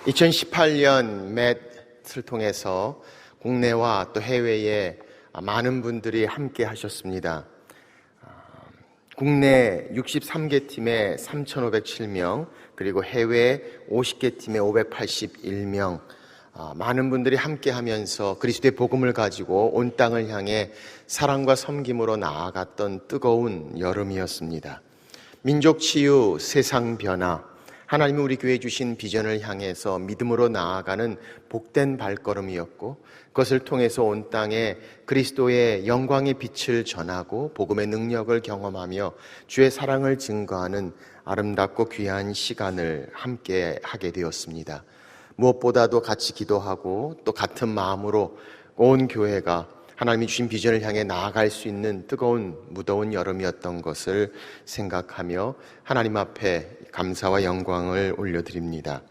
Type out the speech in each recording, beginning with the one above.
2018년 맷을 통해서 국내와 또 해외에 많은 분들이 함께 하셨습니다. 국내 63개 팀에 3,507명, 그리고 해외 50개 팀에 581명, 많은 분들이 함께 하면서 그리스도의 복음을 가지고 온 땅을 향해 사랑과 섬김으로 나아갔던 뜨거운 여름이었습니다. 민족 치유, 세상 변화, 하나님이 우리 교회에 주신 비전을 향해서 믿음으로 나아가는 복된 발걸음이었고, 그것을 통해서 온 땅에 그리스도의 영광의 빛을 전하고 복음의 능력을 경험하며 주의 사랑을 증거하는 아름답고 귀한 시간을 함께 하게 되었습니다. 무엇보다도 같이 기도하고 또 같은 마음으로 온 교회가 하나님이 주신 비전을 향해 나아갈 수 있는 뜨거운 무더운 여름이었던 것을 생각하며 하나님 앞에 감사와 영광을 올려드립니다.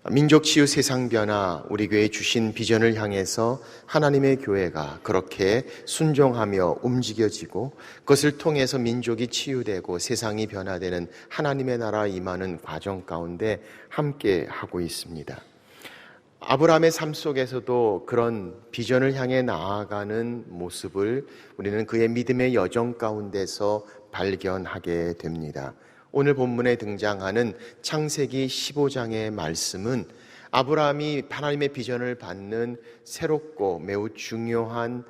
민족 치유 세상 변화, 우리 교회에 주신 비전을 향해서 하나님의 교회가 그렇게 순종하며 움직여지고 그것을 통해서 민족이 치유되고 세상이 변화되는 하나님의 나라 임하는 과정 가운데 함께 하고 있습니다. 아브라함의 삶 속에서도 그런 비전을 향해 나아가는 모습을 우리는 그의 믿음의 여정 가운데서 발견하게 됩니다. 오늘 본문에 등장하는 창세기 15장의 말씀은 아브라함이 하나님의 비전을 받는 새롭고 매우 중요한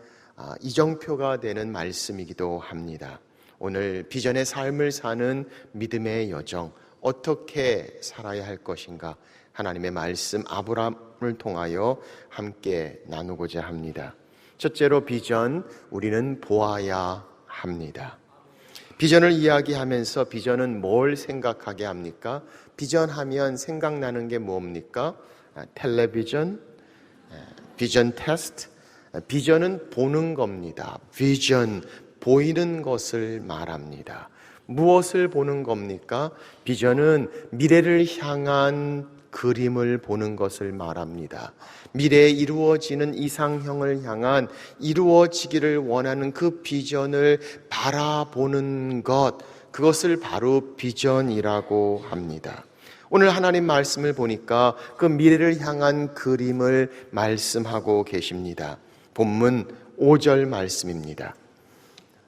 이정표가 되는 말씀이기도 합니다. 오늘 비전의 삶을 사는 믿음의 여정, 어떻게 살아야 할 것인가, 하나님의 말씀 아브라함을 통하여 함께 나누고자 합니다. 첫째로 비전, 우리는 보아야 합니다. 비전을 이야기하면서 비전은 뭘 생각하게 합니까? 비전하면 생각나는 게 뭡니까? 텔레비전, 비전 테스트. 비전은 보는 겁니다. 비전, 보이는 것을 말합니다. 무엇을 보는 겁니까? 비전은 미래를 향한 그림을 보는 것을 말합니다. 미래에 이루어지는 이상형을 향한 이루어지기를 원하는 그 비전을 바라보는 것, 그것을 바로 비전이라고 합니다. 오늘 하나님 말씀을 보니까 그 미래를 향한 그림을 말씀하고 계십니다. 본문 5절 말씀입니다.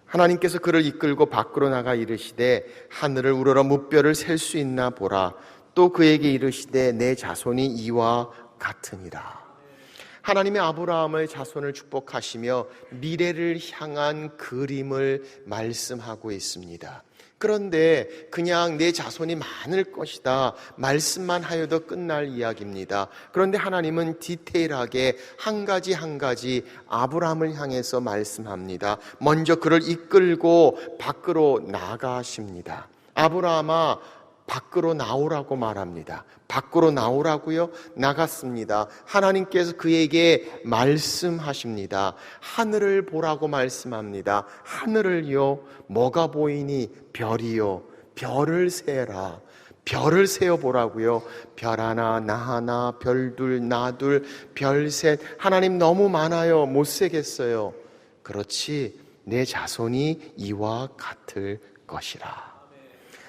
하나님께서 그를 이끌고 밖으로 나가 이르시되 하늘을 우러러 무뼈를 셀 수 있나 보라. 또 그에게 이르시되 내 자손이 이와 같으니라. 하나님의 아브라함의 자손을 축복하시며 미래를 향한 그림을 말씀하고 있습니다. 그런데 그냥 내 자손이 많을 것이다 말씀만 하여도 끝날 이야기입니다. 그런데 하나님은 디테일하게 한 가지 한 가지 아브라함을 향해서 말씀합니다. 먼저 그를 이끌고 밖으로 나가십니다. 아브라함아, 밖으로 나오라고 말합니다. 밖으로 나오라고요? 나갔습니다. 하나님께서 그에게 말씀하십니다. 하늘을 보라고 말씀합니다. 하늘을요, 뭐가 보이니? 별이요. 별을 세라. 별을 세어보라고요. 별 하나, 나 하나, 별 둘, 나 둘, 별 셋. 하나님 너무 많아요. 못 세겠어요. 그렇지, 내 자손이 이와 같을 것이라.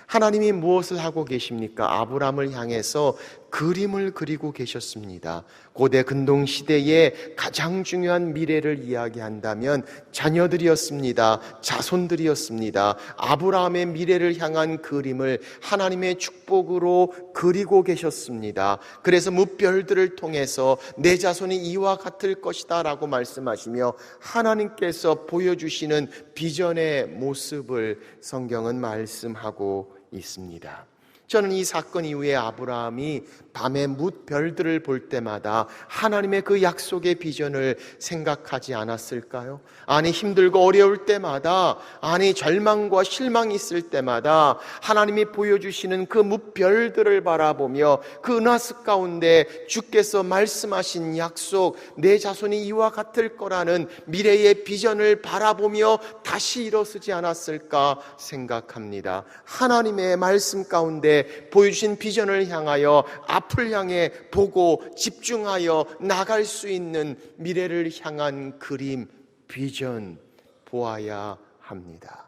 하나님이 무엇을 하고 계십니까? 아브라함을 향해서 그림을 그리고 계셨습니다. 고대 근동 시대의 가장 중요한 미래를 이야기한다면 자녀들이었습니다. 자손들이었습니다. 아브라함의 미래를 향한 그림을 하나님의 축복으로 그리고 계셨습니다. 그래서 무별들을 통해서 내 자손이 이와 같을 것이다 라고 말씀하시며 하나님께서 보여주시는 비전의 모습을 성경은 말씀하고 있습니다. 저는 이 사건 이후에 아브라함이 밤에 뭇별들을 볼 때마다 하나님의 그 약속의 비전을 생각하지 않았을까요? 아니, 힘들고 어려울 때마다, 아니, 절망과 실망이 있을 때마다 하나님이 보여주시는 그 뭇별들을 바라보며 그 은하수 가운데 주께서 말씀하신 약속, 내 자손이 이와 같을 거라는 미래의 비전을 바라보며 다시 일어서지 않았을까 생각합니다. 하나님의 말씀 가운데 보여주신 비전을 향하여 앞을 향해 보고 집중하여 나갈 수 있는 미래를 향한 그림, 비전 보아야 합니다.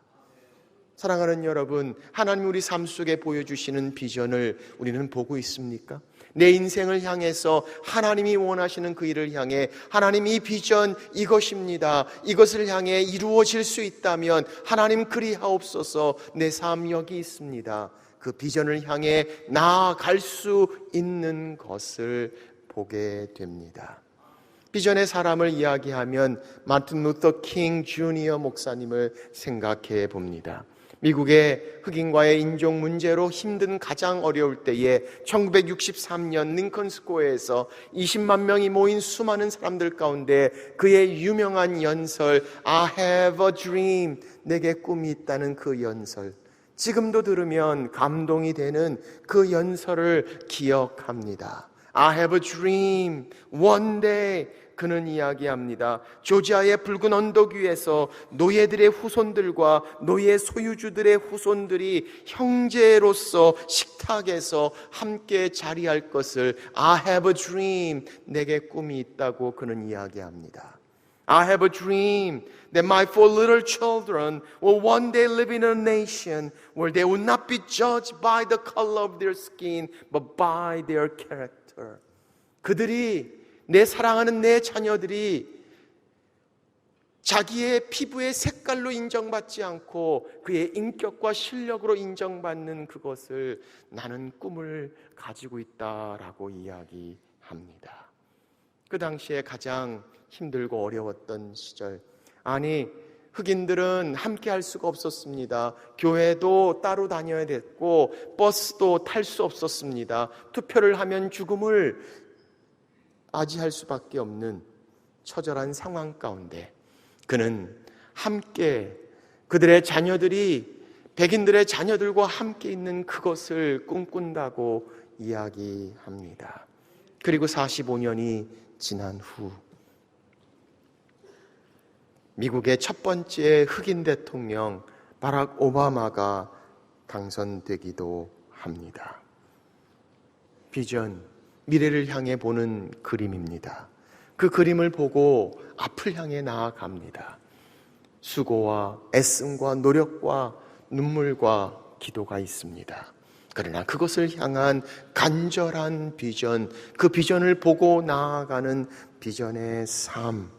사랑하는 여러분, 하나님 우리 삶 속에 보여주시는 비전을 우리는 보고 있습니까? 내 인생을 향해서 하나님이 원하시는 그 일을 향해 하나님 이 비전 이것입니다. 이것을 향해 이루어질 수 있다면 하나님 그리하옵소서. 내 삶 여기 있습니다. 그 비전을 향해 나아갈 수 있는 것을 보게 됩니다. 비전의 사람을 이야기하면 마틴 루터 킹 주니어 목사님을 생각해 봅니다. 미국의 흑인과의 인종 문제로 힘든 가장 어려울 때에 1963년 링컨 스퀘어에서 20만 명이 모인 수많은 사람들 가운데 그의 유명한 연설 I have a dream, 내게 꿈이 있다는 그 연설, 지금도 들으면 감동이 되는 그 연설을 기억합니다. I have a dream, one day. 그는 이야기합니다. 조지아의 붉은 언덕 위에서 노예들의 후손들과 노예 소유주들의 후손들이 형제로서 식탁에서 함께 자리할 것을 I have a dream, 내게 꿈이 있다고 그는 이야기합니다. I have a dream that my four little children will one day live in a nation where they will not be judged by the color of their skin but by their character. 그들이, 내 사랑하는 내 자녀들이 자기의 피부의 색깔로 인정받지 않고 그의 인격과 실력으로 인정받는 그것을 나는 꿈을 가지고 있다라고 이야기합니다. 그 당시에 가장 힘들고 어려웠던 시절, 아니 흑인들은 함께 할 수가 없었습니다. 교회도 따로 다녀야 됐고 버스도 탈 수 없었습니다. 투표를 하면 죽음을 맞이할 수밖에 없는 처절한 상황 가운데 그는 함께 그들의 자녀들이 백인들의 자녀들과 함께 있는 그것을 꿈꾼다고 이야기합니다. 그리고 45년이 지난 후 미국의 첫 번째 흑인 대통령 바락 오바마가 당선되기도 합니다. 비전, 미래를 향해 보는 그림입니다. 그 그림을 보고 앞을 향해 나아갑니다. 수고와 애씀과 노력과 눈물과 기도가 있습니다. 그러나 그것을 향한 간절한 비전, 그 비전을 보고 나아가는 비전의 삶.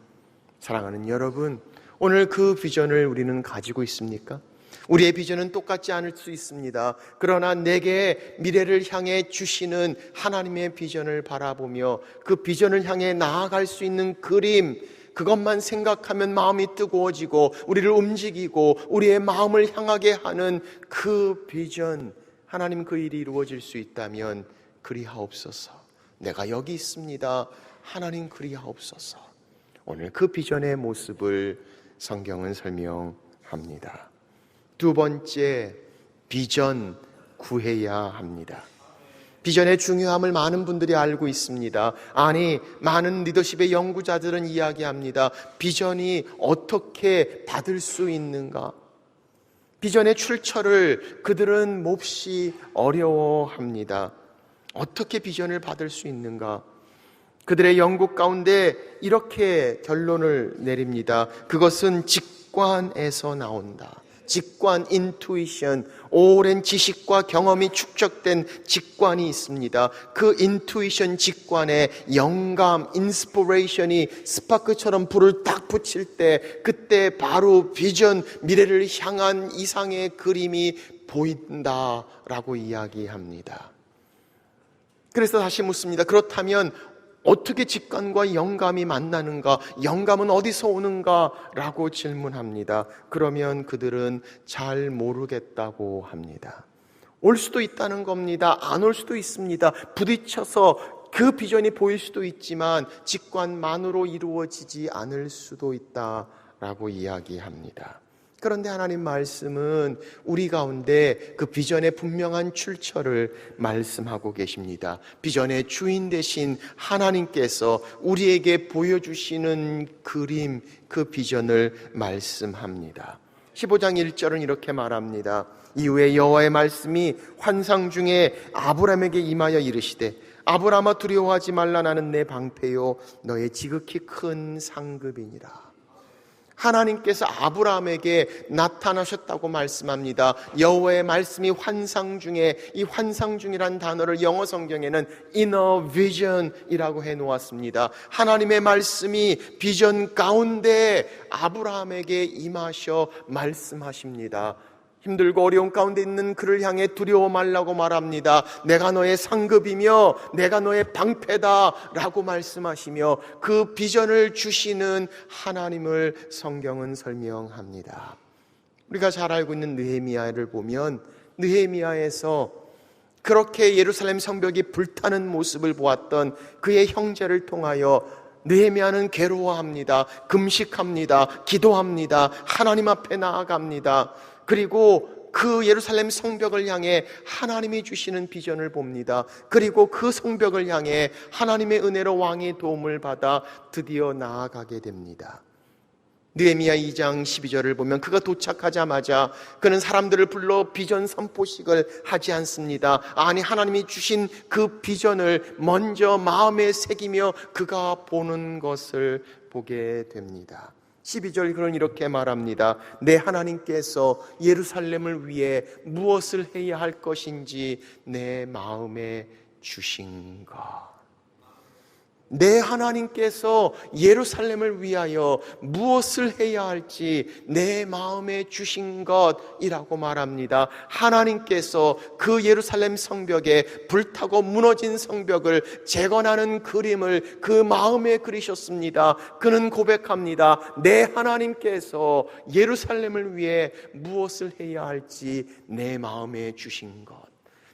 사랑하는 여러분, 오늘 그 비전을 우리는 가지고 있습니까? 우리의 비전은 똑같지 않을 수 있습니다. 그러나 내게 미래를 향해 주시는 하나님의 비전을 바라보며 그 비전을 향해 나아갈 수 있는 그림, 그것만 생각하면 마음이 뜨거워지고 우리를 움직이고 우리의 마음을 향하게 하는 그 비전, 하나님 그 일이 이루어질 수 있다면 그리하옵소서. 내가 여기 있습니다. 하나님 그리하옵소서. 오늘 그 비전의 모습을 성경은 설명합니다. 두 번째, 비전 구해야 합니다. 비전의 중요함을 많은 분들이 알고 있습니다. 아니, 많은 리더십의 연구자들은 이야기합니다. 비전이 어떻게 받을 수 있는가? 비전의 출처를 그들은 몹시 어려워합니다. 어떻게 비전을 받을 수 있는가? 그들의 연구 가운데 이렇게 결론을 내립니다. 그것은 직관에서 나온다. 직관, 인투이션, 오랜 지식과 경험이 축적된 직관이 있습니다. 그 인투이션, 직관에 영감, 인스피레이션이 스파크처럼 불을 딱 붙일 때 그때 바로 비전, 미래를 향한 이상의 그림이 보인다라고 이야기합니다. 그래서 다시 묻습니다. 그렇다면 어떻게 직관과 영감이 만나는가? 영감은 어디서 오는가? 라고 질문합니다. 그러면 그들은 잘 모르겠다고 합니다. 올 수도 있다는 겁니다. 안 올 수도 있습니다. 부딪혀서 그 비전이 보일 수도 있지만 직관만으로 이루어지지 않을 수도 있다라고 이야기합니다. 그런데 하나님 말씀은 우리 가운데 그 비전의 분명한 출처를 말씀하고 계십니다. 비전의 주인 되신 하나님께서 우리에게 보여주시는 그림, 그 비전을 말씀합니다. 15장 1절은 이렇게 말합니다. 이후에 여호와의 말씀이 환상 중에 아브람에게 임하여 이르시되 아브람아 두려워하지 말라. 나는 내 방패요 너의 지극히 큰 상급이니라. 하나님께서 아브라함에게 나타나셨다고 말씀합니다. 여호와의 말씀이 환상 중에, 이 환상 중이란 단어를 영어 성경에는 inner vision이라고 해놓았습니다. 하나님의 말씀이 비전 가운데 아브라함에게 임하셔 말씀하십니다. 힘들고 어려운 가운데 있는 그를 향해 두려워 말라고 말합니다. 내가 너의 상급이며 내가 너의 방패다 라고 말씀하시며 그 비전을 주시는 하나님을 성경은 설명합니다. 우리가 잘 알고 있는 느헤미야를 보면 느헤미야에서 그렇게 예루살렘 성벽이 불타는 모습을 보았던 그의 형제를 통하여 느헤미야는 괴로워합니다. 금식합니다. 기도합니다. 하나님 앞에 나아갑니다. 그리고 그 예루살렘 성벽을 향해 하나님이 주시는 비전을 봅니다. 그리고 그 성벽을 향해 하나님의 은혜로 왕의 도움을 받아 드디어 나아가게 됩니다. 느헤미야 2장 12절을 보면 그가 도착하자마자 그는 사람들을 불러 비전 선포식을 하지 않습니다. 아니, 하나님이 주신 그 비전을 먼저 마음에 새기며 그가 보는 것을 보게 됩니다. 12절 그는 이렇게 말합니다. 내 하나님께서 예루살렘을 위해 무엇을 해야 할 것인지 내 마음에 주신 것. 내 하나님께서 예루살렘을 위하여 무엇을 해야 할지 내 마음에 주신 것이라고 말합니다. 하나님께서 그 예루살렘 성벽에 불타고 무너진 성벽을 재건하는 그림을 그 마음에 그리셨습니다. 그는 고백합니다. 내 하나님께서 예루살렘을 위해 무엇을 해야 할지 내 마음에 주신 것.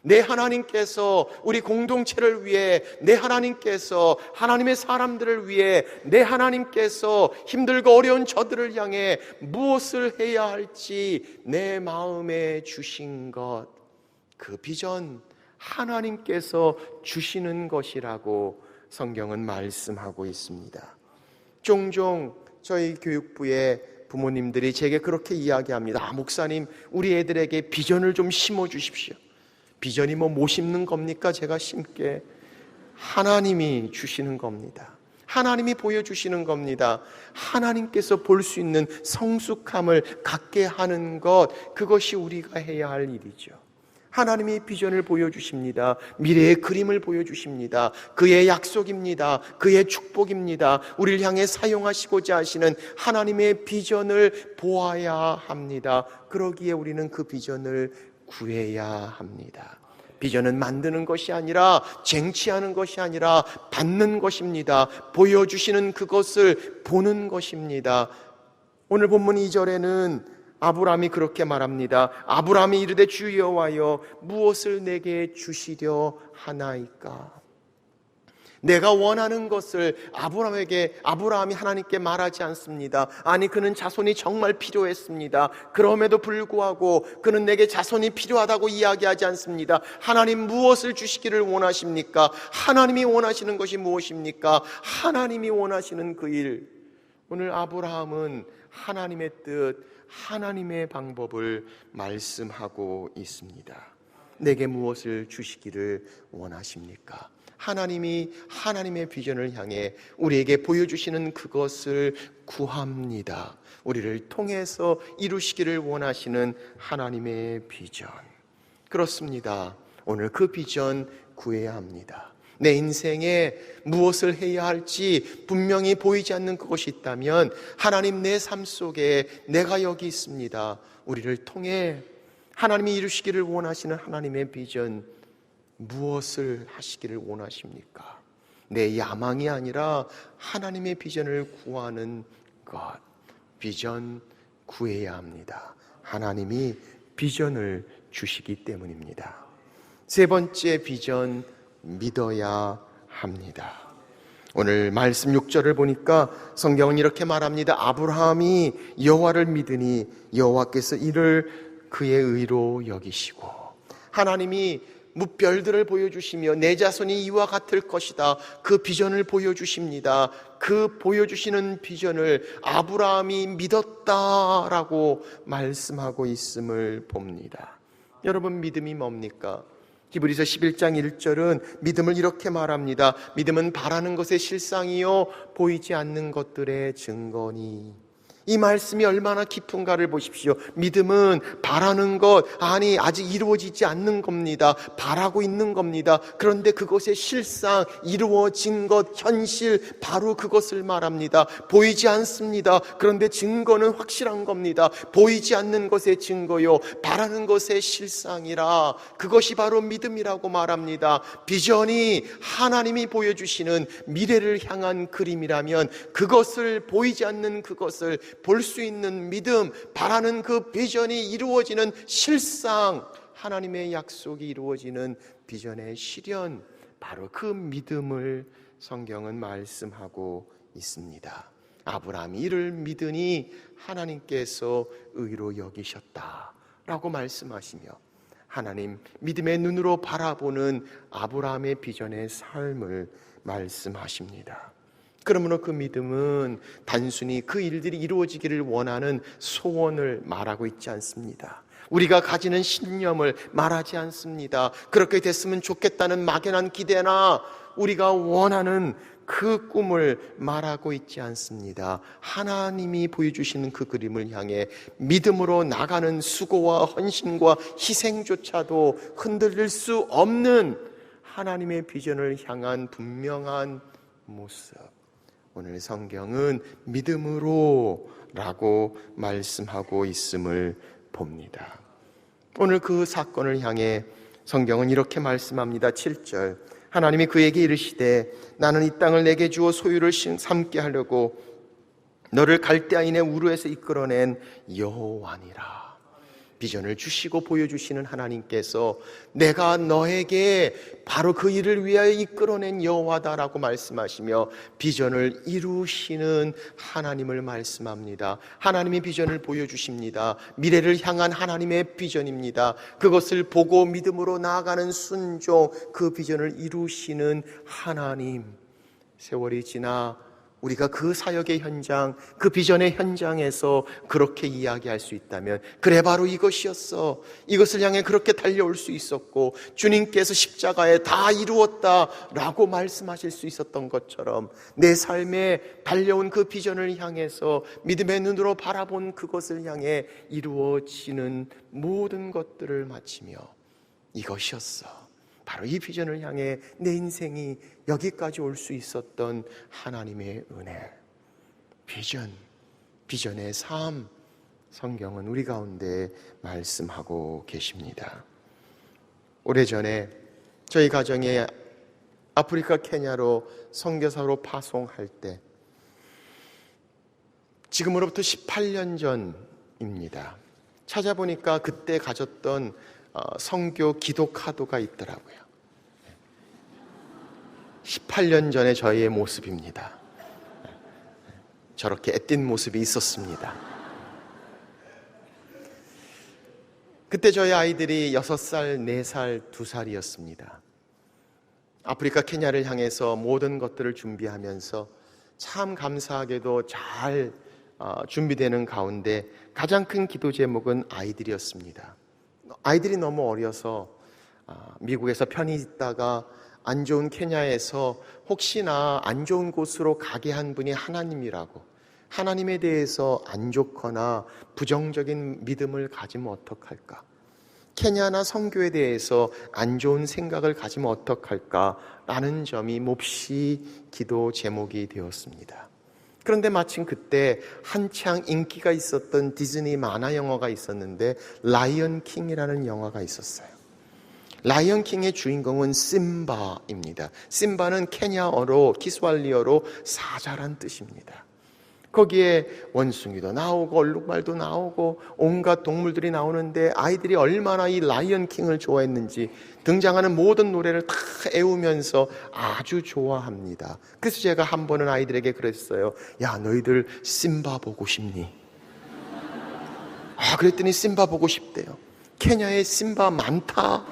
내 하나님께서 우리 공동체를 위해, 내 하나님께서 하나님의 사람들을 위해, 내 하나님께서 힘들고 어려운 저들을 향해 무엇을 해야 할지 내 마음에 주신 것, 그 비전 하나님께서 주시는 것이라고 성경은 말씀하고 있습니다. 종종 저희 교육부의 부모님들이 제게 그렇게 이야기합니다. 목사님, 우리 애들에게 비전을 좀 심어 주십시오. 비전이 못 심는 겁니까? 제가 심게. 하나님이 주시는 겁니다. 하나님이 보여주시는 겁니다. 하나님께서 볼 수 있는 성숙함을 갖게 하는 것, 그것이 우리가 해야 할 일이죠. 하나님이 비전을 보여주십니다. 미래의 그림을 보여주십니다. 그의 약속입니다. 그의 축복입니다. 우리를 향해 사용하시고자 하시는 하나님의 비전을 보아야 합니다. 그러기에 우리는 그 비전을 구해야 합니다. 비전은 만드는 것이 아니라, 쟁취하는 것이 아니라 받는 것입니다. 보여주시는 그것을 보는 것입니다. 오늘 본문 2절에는 아브라함이 그렇게 말합니다. 아브라함이 이르되 주 여호와여 무엇을 내게 주시려 하나이까? 내가 원하는 것을 아브라함이 하나님께 말하지 않습니다. 아니, 그는 자손이 정말 필요했습니다. 그럼에도 불구하고 그는 내게 자손이 필요하다고 이야기하지 않습니다. 하나님 무엇을 주시기를 원하십니까? 하나님이 원하시는 것이 무엇입니까? 하나님이 원하시는 그 일. 오늘 아브라함은 하나님의 뜻, 하나님의 방법을 말씀하고 있습니다. 내게 무엇을 주시기를 원하십니까? 하나님이 하나님의 비전을 향해 우리에게 보여주시는 그것을 구합니다. 우리를 통해서 이루시기를 원하시는 하나님의 비전. 그렇습니다. 오늘 그 비전 구해야 합니다. 내 인생에 무엇을 해야 할지 분명히 보이지 않는 그것이 있다면 하나님, 내 삶 속에 내가 여기 있습니다. 우리를 통해 하나님이 이루시기를 원하시는 하나님의 비전, 무엇을 하시기를 원하십니까? 내 야망이 아니라 하나님의 비전을 구하는 것. 비전 구해야 합니다. 하나님이 비전을 주시기 때문입니다. 세 번째 비전, 믿어야 합니다. 오늘 말씀 6절을 보니까 성경은 이렇게 말합니다. 아브라함이 여호와를 믿으니 여호와께서 이를 그의 의로 여기시고, 하나님이 무별들을 보여주시며 내 자손이 이와 같을 것이다, 그 비전을 보여주십니다. 그 보여주시는 비전을 아브라함이 믿었다라고 말씀하고 있음을 봅니다. 여러분, 믿음이 뭡니까? 히브리서 11장 1절은 믿음을 이렇게 말합니다. 믿음은 바라는 것의 실상이요 보이지 않는 것들의 증거니. 이 말씀이 얼마나 깊은가를 보십시오. 믿음은 바라는 것, 아직 이루어지지 않는 겁니다. 바라고 있는 겁니다. 그런데 그것의 실상, 이루어진 것, 현실, 바로 그것을 말합니다. 보이지 않습니다. 그런데 증거는 확실한 겁니다. 보이지 않는 것의 증거요, 바라는 것의 실상이라, 그것이 바로 믿음이라고 말합니다. 비전이 하나님이 보여주시는 미래를 향한 그림이라면 그것을, 보이지 않는 그것을 볼 수 있는 믿음, 바라는 그 비전이 이루어지는 실상, 하나님의 약속이 이루어지는 비전의 실현, 바로 그 믿음을 성경은 말씀하고 있습니다. 아브라함이 이를 믿으니 하나님께서 의로 여기셨다라고 말씀하시며, 하나님 믿음의 눈으로 바라보는 아브라함의 비전의 삶을 말씀하십니다. 그러므로 그 믿음은 단순히 그 일들이 이루어지기를 원하는 소원을 말하고 있지 않습니다. 우리가 가지는 신념을 말하지 않습니다. 그렇게 됐으면 좋겠다는 막연한 기대나 우리가 원하는 그 꿈을 말하고 있지 않습니다. 하나님이 보여주시는 그 그림을 향해 믿음으로 나가는 수고와 헌신과 희생조차도 흔들릴 수 없는 하나님의 비전을 향한 분명한 모습. 오늘 성경은 믿음으로 라고 말씀하고 있음을 봅니다. 오늘 그 사건을 향해 성경은 이렇게 말씀합니다. 7절, 하나님이 그에게 이르시되 나는 이 땅을 내게 주어 소유를 삼게 하려고 너를 갈대아인의 우르에서 이끌어낸 여호와니라. 비전을 주시고 보여주시는 하나님께서 내가 너에게 바로 그 일을 위하여 이끌어낸 여호와다라고 말씀하시며 비전을 이루시는 하나님을 말씀합니다. 하나님이 비전을 보여주십니다. 미래를 향한 하나님의 비전입니다. 그것을 보고 믿음으로 나아가는 순종, 그 비전을 이루시는 하나님. 세월이 지나 우리가 그 사역의 현장, 그 비전의 현장에서 그렇게 이야기할 수 있다면, 그래 바로 이것이었어, 이것을 향해 그렇게 달려올 수 있었고 주님께서 십자가에 다 이루었다라고 말씀하실 수 있었던 것처럼, 내 삶에 달려온 그 비전을 향해서 믿음의 눈으로 바라본 그것을 향해 이루어지는 모든 것들을 마치며 이것이었어, 바로 이 비전을 향해 내 인생이 여기까지 올 수 있었던 하나님의 은혜. 비전의 삶, 성경은 우리 가운데 말씀하고 계십니다. 오래전에 저희 가정에 아프리카 케냐로 선교사로 파송할 때, 지금으로부터 18년 전입니다. 찾아보니까 그때 가졌던 선교 기도 카드가 있더라고요. 18년 전에 저희의 모습입니다. 저렇게 애띤 모습이 있었습니다. 그때 저희 아이들이 6살, 4살, 2살이었습니다. 아프리카 케냐를 향해서 모든 것들을 준비하면서 참 감사하게도 잘 준비되는 가운데 가장 큰 기도 제목은 아이들이었습니다. 아이들이 너무 어려서 미국에서 편히 있다가 안 좋은 케냐에서 혹시나 안 좋은 곳으로 가게 한 분이 하나님이라고, 하나님에 대해서 안 좋거나 부정적인 믿음을 가지면 어떡할까, 케냐나 선교에 대해서 안 좋은 생각을 가지면 어떡할까라는 점이 몹시 기도 제목이 되었습니다. 그런데 마침 그때 한창 인기가 있었던 디즈니 만화 영화가 있었는데 라이언 킹이라는 영화가 있었어요. 라이언 킹의 주인공은 심바입니다. 심바는 케냐어로, 키스왈리어로 사자란 뜻입니다. 거기에 원숭이도 나오고 얼룩말도 나오고 온갖 동물들이 나오는데 아이들이 얼마나 이 라이언 킹을 좋아했는지 등장하는 모든 노래를 다 애우면서 아주 좋아합니다. 그래서 제가 한 번은 아이들에게 그랬어요. 야, 너희들 심바 보고 싶니? 그랬더니 심바 보고 싶대요. 케냐에 심바 많다.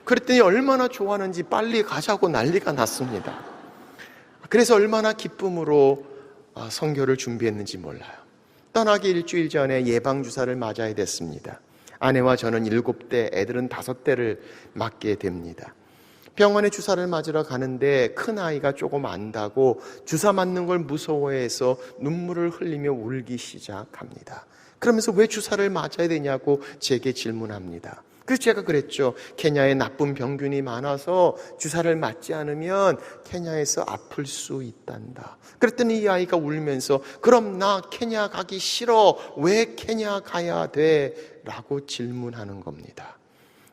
그랬더니 얼마나 좋아하는지 빨리 가자고 난리가 났습니다. 그래서 얼마나 기쁨으로 선교를 준비했는지 몰라요. 떠나기 일주일 전에 예방주사를 맞아야 됐습니다. 아내와 저는 7대, 애들은 5대를 맞게 됩니다. 병원에 주사를 맞으러 가는데 큰아이가 조금 안다고 주사 맞는 걸 무서워해서 눈물을 흘리며 울기 시작합니다. 그러면서 왜 주사를 맞아야 되냐고 제게 질문합니다. 그래서 제가 그랬죠. 케냐에 나쁜 병균이 많아서 주사를 맞지 않으면 케냐에서 아플 수 있단다. 그랬더니 이 아이가 울면서 그럼 나 케냐 가기 싫어. 왜 케냐 가야 돼? 라고 질문하는 겁니다.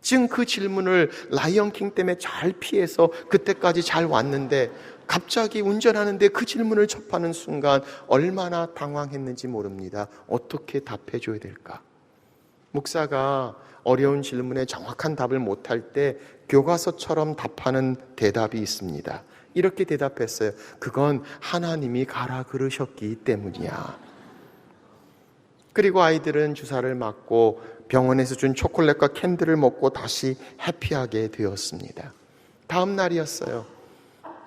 지금 그 질문을 라이언킹 때문에 잘 피해서 그때까지 잘 왔는데 갑자기 운전하는데 그 질문을 접하는 순간 얼마나 당황했는지 모릅니다. 어떻게 답해줘야 될까? 목사가 어려운 질문에 정확한 답을 못할 때 교과서처럼 답하는 대답이 있습니다. 이렇게 대답했어요. 그건 하나님이 가라 그러셨기 때문이야. 그리고 아이들은 주사를 맞고 병원에서 준 초콜릿과 캔디를 먹고 다시 해피하게 되었습니다. 다음 날이었어요.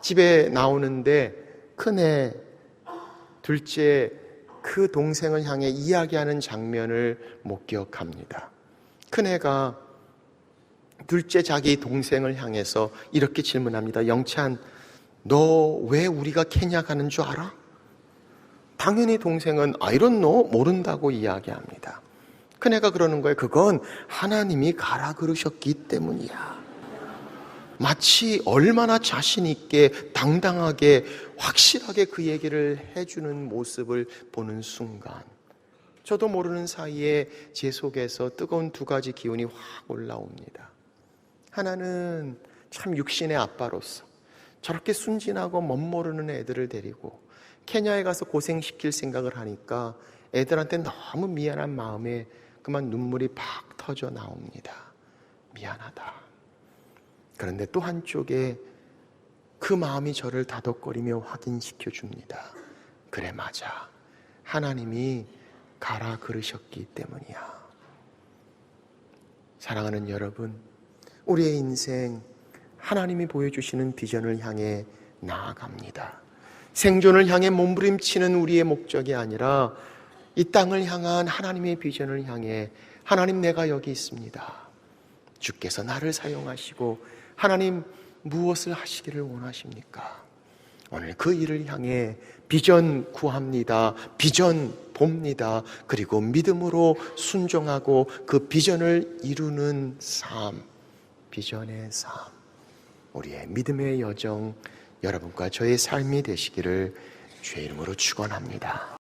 집에 나오는데 큰애, 둘째 그 동생을 향해 이야기하는 장면을 못 기억합니다. 큰애가 둘째 자기 동생을 향해서 이렇게 질문합니다. 영찬, 너 왜 우리가 케냐 가는 줄 알아? 당연히 동생은 I don't know, 모른다고 이야기합니다. 큰애가 그러는 거예요. 그건 하나님이 가라 그러셨기 때문이야. 마치 얼마나 자신 있게 당당하게 확실하게 그 얘기를 해주는 모습을 보는 순간 저도 모르는 사이에 제 속에서 뜨거운 두 가지 기운이 확 올라옵니다. 하나는 참 육신의 아빠로서 저렇게 순진하고 멋모르는 애들을 데리고 케냐에 가서 고생시킬 생각을 하니까 애들한테 너무 미안한 마음에 그만 눈물이 팍 터져 나옵니다. 미안하다. 그런데 또 한쪽에 그 마음이 저를 다독거리며 확인시켜 줍니다. 그래, 맞아. 하나님이 가라 그러셨기 때문이야. 사랑하는 여러분, 우리의 인생 하나님이 보여주시는 비전을 향해 나아갑니다. 생존을 향해 몸부림치는 우리의 목적이 아니라 이 땅을 향한 하나님의 비전을 향해 하나님 내가 여기 있습니다. 주께서 나를 사용하시고 하나님 무엇을 하시기를 원하십니까? 오늘 그 일을 향해 비전 구합니다. 비전 봅니다. 그리고 믿음으로 순종하고 그 비전을 이루는 삶, 비전의 삶, 우리의 믿음의 여정, 여러분과 저의 삶이 되시기를 주의 이름으로 축원합니다.